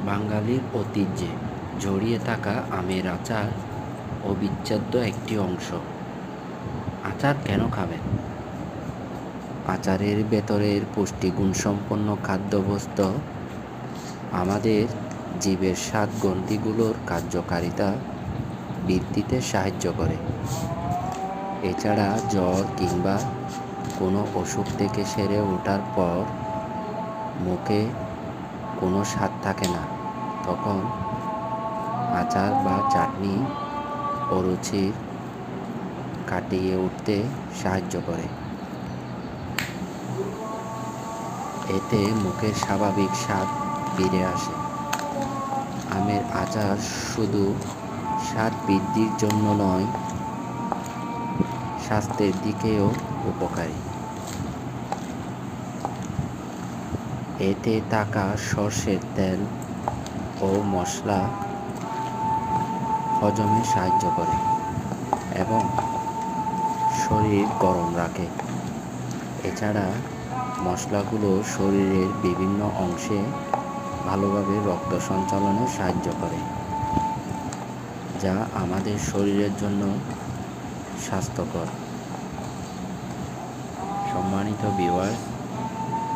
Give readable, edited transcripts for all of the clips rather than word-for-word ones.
বাঙালির ঐতিহ্যে জড়িয়ে থাকা আমের আচার অবিচ্ছেদ্য একটি অংশ। আচার কেন খাবেন? আচারের ভেতরের পুষ্টিগুণসম্পন্ন খাদ্যবস্তু আমাদের জীবের স্বাদ গ্রন্থিগুলোর কার্যকারিতা বৃদ্ধিতে সাহায্য করে। এছাড়া জ্বর কিংবা কোনো অসুখ থেকে সেরে ওঠার পর মুখে কোনো স্বাদ থাকে না, তখন আচার বা চাটনি অরুচি কাটিয়ে উঠতে সাহায্য করে। এতে মুখের স্বাভাবিক স্বাদ ফিরে আসে। আমের আচার শুধু স্বাদ বৃদ্ধির জন্য নয়, স্বাস্থ্যের দিকেও উপকারী। এতে থাকা সরষের তেল ও মশলা হজমে সাহায্য করে এবং শরীর গরম রাখে। এছাড়া মশলাগুলো শরীরের বিভিন্ন অংশে ভালোভাবে রক্ত সঞ্চালনে সাহায্য করে, যা আমাদের শরীরের জন্য স্বাস্থ্যকর। সম্মানিত ভিউয়ার্স,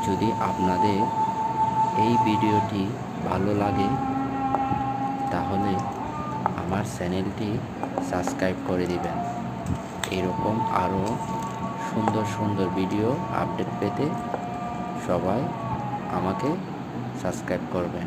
যদি আপনাদের এই ভিডিওটি ভালো লাগে তাহলে আমার চ্যানেলটি সাবস্ক্রাইব করে দিবেন। এরকম আরও সুন্দর সুন্দর ভিডিও আপডেট পেতে সবাই আমাকে সাবস্ক্রাইব করবেন।